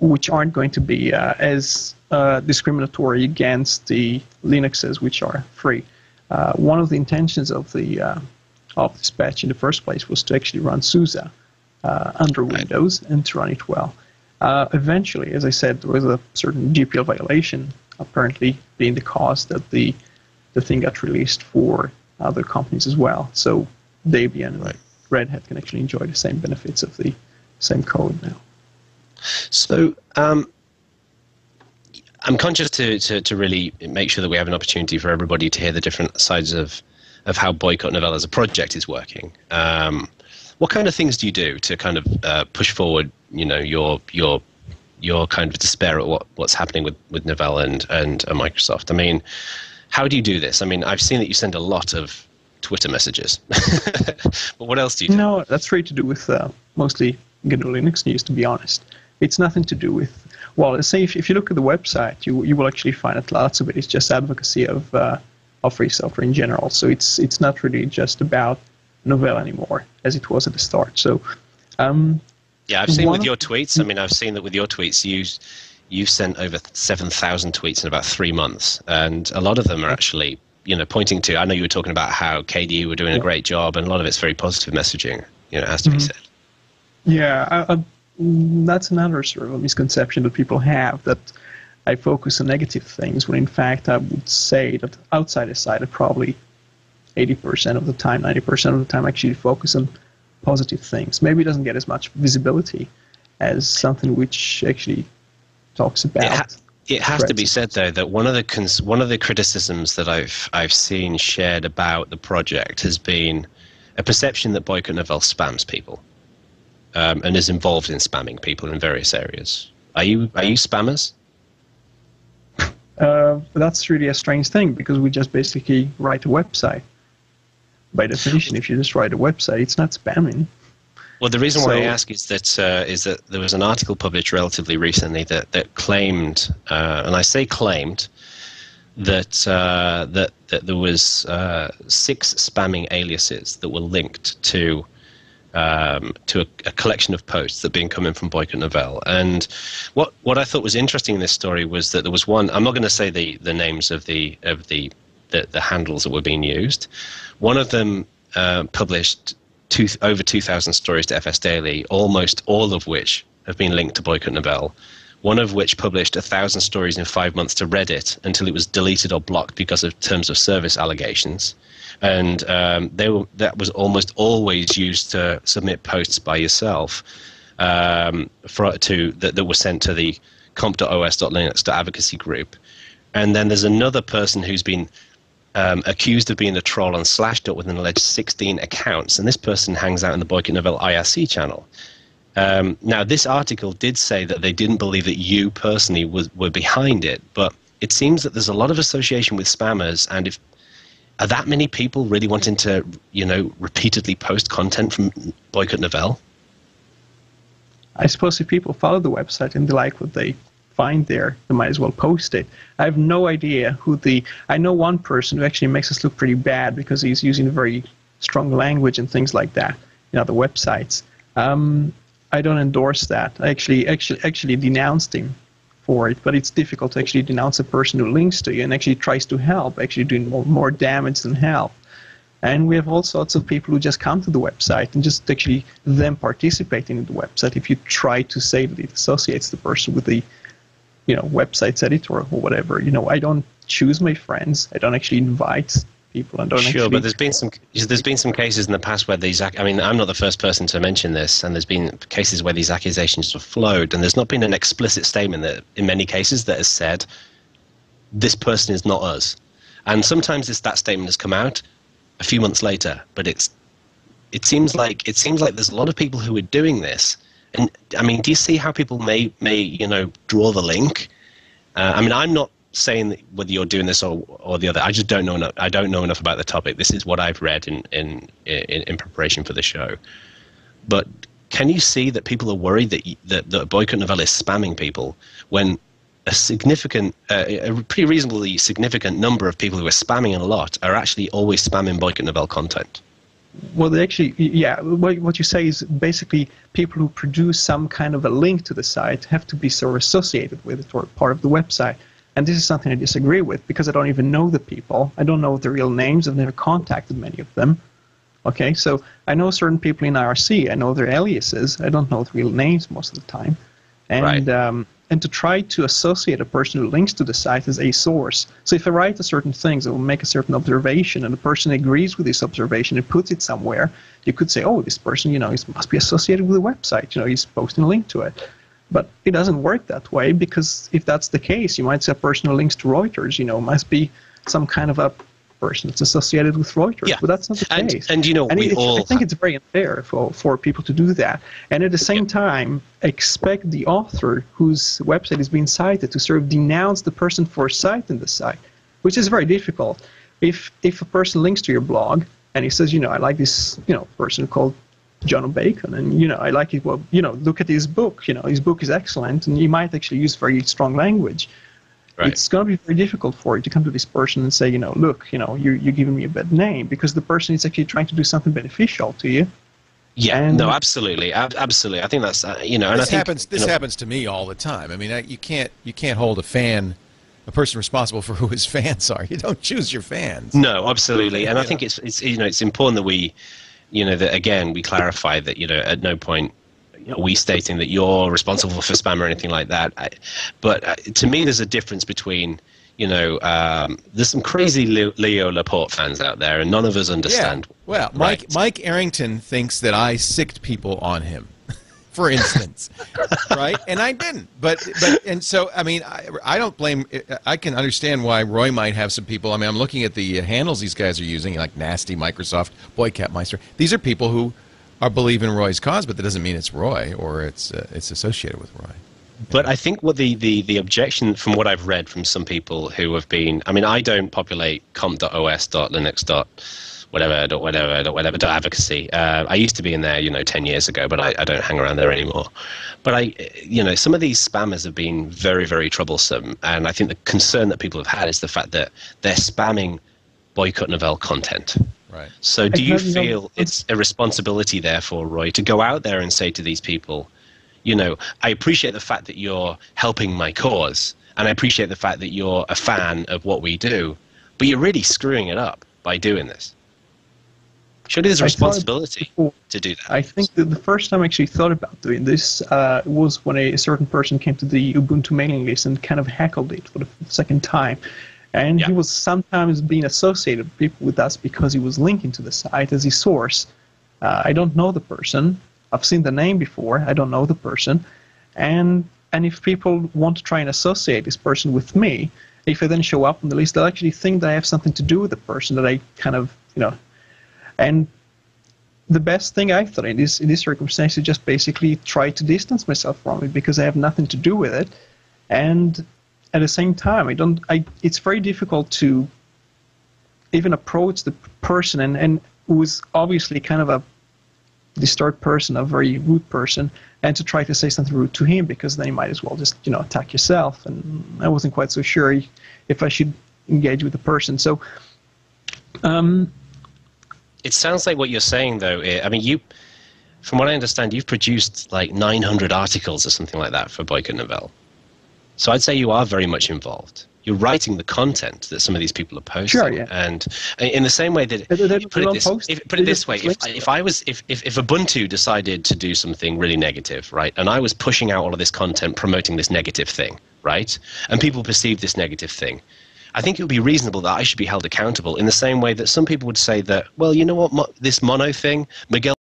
which aren't going to be as discriminatory against the Linuxes, which are free. One of the intentions of this patch in the first place was to actually run SUSE under Windows and to run it well. Eventually, as I said, there was a certain GPL violation apparently being the cause that the thing got released for other companies as well. So Debian and Red Hat can actually enjoy the same benefits of the same code now. So I'm conscious to really make sure that we have an opportunity for everybody to hear the different sides of how Boycott Novell as a project is working. What kind of things do you do to kind of push forward, your kind of despair at what's happening with Novell and Microsoft? I mean, how do you do this? I mean, I've seen that you send a lot of Twitter messages, but what else do you do? No, that's really to do with mostly GNU Linux news, to be honest. It's nothing to do with, well, let's say if you look at the website, you will actually find that lots of it is just advocacy of free software in general. So it's not really just about Novell anymore, as it was at the start. So yeah, I've seen with your tweets. I mean, I've seen that with your tweets, you've sent over 7,000 tweets in about 3 months, and a lot of them are actually, pointing to. I know you were talking about how KDE were doing a great job, and a lot of it's very positive messaging. It has to be said. Yeah, that's another sort of a misconception that people have, that I focus on negative things, when in fact I would say that outside the site I probably 80% of the time, 90% of the time actually focus on positive things. Maybe it doesn't get as much visibility as something which actually talks about. It has to be said, though, that one of the criticisms that I've seen shared about the project has been a perception that Boycott Novell spams people, and is involved in spamming people in various areas. Are you spammers? That's really a strange thing, because we just basically write a website. By definition, if you just write a website, it's not spamming. Well, the reason why I ask is that there was an article published relatively recently that claimed, and I say claimed, that there was 6 spamming aliases that were linked to a collection of posts that had been coming from Boycott Novell. And what I thought was interesting in this story was that there was one. I'm not going to say the names of the handles that were being used. One of them published over 2,000 stories to FS Daily, almost all of which have been linked to Boycott Novell. One of which published 1,000 stories in 5 months to Reddit until it was deleted or blocked because of terms of service allegations. And that was almost always used to submit posts by yourself that were sent to the comp.os.linux.advocacy group. And then there's another person who's been accused of being a troll on Slashdot with an alleged 16 accounts, and this person hangs out in the Boycott Novell IRC channel. Now, this article did say that they didn't believe that you personally were behind it, but it seems that there's a lot of association with spammers, and are that many people really wanting to, repeatedly post content from Boycott Novell? I suppose if people follow the website and they like what they find there, they might as well post it. I have no idea I know one person who actually makes us look pretty bad because he's using very strong language and things like that in other websites. I don't endorse that. I actually denounced him for it, but it's difficult to actually denounce a person who links to you and actually tries to help, actually doing more damage than help. And we have all sorts of people who just come to the website and just actually them participating in the website. If you try to say that it associates the person with the website's editor or whatever, I don't choose my friends. I don't actually invite people. I don't Sure, but there's been some cases in the past where I'm not the first person to mention this, and there's been cases where these accusations have flowed, and there's not been an explicit statement that, in many cases, that has said this person is not us. And sometimes that statement has come out a few months later, but it seems like there's a lot of people who are doing this. And I mean, do you see how people may draw the link? I'm not saying that whether you're doing this or the other. I just don't know enough. I don't know enough about the topic. This is what I've read in preparation for the show. But can you see that people are worried that Boycott Novell is spamming people when a pretty reasonably significant number of people who are spamming a lot are actually always spamming Boycott Novell content? Well, they actually, yeah, what you say is basically people who produce some kind of a link to the site have to be sort of associated with it or part of the website. And this is something I disagree with because I don't even know the people. I don't know their real names. I've never contacted many of them. Okay, so I know certain people in IRC. I know their aliases. I don't know their real names most of the time. And and to try to associate a person who links to the site as a source. So if I write a certain things, I will make a certain observation, and the person agrees with this observation and puts it somewhere, you could say, oh, this person, he must be associated with the website. He's posting a link to it. But it doesn't work that way, because if that's the case, you might say a person who links to Reuters, must be some kind of a person that's associated with Reuters, yeah. But that's not the case. And I think it's very unfair for people to do that. And at the same time, expect the author whose website is being cited to sort of denounce the person for citing the site, which is very difficult. If a person links to your blog and he says, I like this, person called Jono Bacon, and I like it. Well, look at his book. His book is excellent, and he might actually use very strong language. Right. It's going to be very difficult for you to come to this person and say, look, you're giving me a bad name, because the person is actually trying to do something beneficial to you. Yeah, no, absolutely, absolutely. I think that's This happens to me all the time. I mean, you can't hold a person responsible for who his fans are. You don't choose your fans. No, absolutely, and I think it's it's important that we, that again we clarify that at no point are we stating that you're responsible for spam or anything like that. But to me, there's a difference between there's some crazy Leo Laporte fans out there, and none of us understand. Yeah. Well, Mike Arrington thinks that I sicked people on him, for instance, right? And I didn't. And so I mean, I don't blame. I can understand why Roy might have some people. I mean, I'm looking at the handles these guys are using, like Nasty, Microsoft, Boycott, Meister. These are people who believe in Roy's cause, but that doesn't mean it's Roy or it's associated with Roy. But I think what the objection from what I've read from some people who have been, I mean, I don't populate comp.os.linux.whatever.advocacy. I used to be in there, 10 years ago, but I don't hang around there anymore. But some of these spammers have been very, very troublesome. And I think the concern that people have had is the fact that they're spamming Boycott Novell content. Right. So do you feel it's a responsibility, therefore, Roy, to go out there and say to these people, I appreciate the fact that you're helping my cause, and I appreciate the fact that you're a fan of what we do, but you're really screwing it up by doing this. Surely there's a responsibility to do that. I think that the first time I actually thought about doing this was when a certain person came to the Ubuntu mailing list and kind of heckled it for the second time. And he was sometimes being associated with us because he was linking to the site as a source. I don't know the person. I've seen the name before. I don't know the person. And if people want to try and associate this person with me, if I then show up on the list, they'll actually think that I have something to do with the person, that I kind of, And the best thing I thought in this circumstance is just basically try to distance myself from it, because I have nothing to do with it. And at the same time, it's very difficult to even approach the person and who is obviously kind of a disturbed person, a very rude person, and to try to say something rude to him, because then you might as well just attack yourself. And I wasn't quite so sure if I should engage with the person. So it sounds like what you're saying, though. I mean, from what I understand, you've produced like 900 articles or something like that for Boycott Novell. So I'd say you are very much involved. You're writing the content that some of these people are posting. Sure, yeah. And in the same way that, put it this way, if Ubuntu decided to do something really negative, right, and I was pushing out all of this content promoting this negative thing, right, and people perceive this negative thing, I think it would be reasonable that I should be held accountable in the same way that some people would say that, well, you know what, this mono thing, Miguel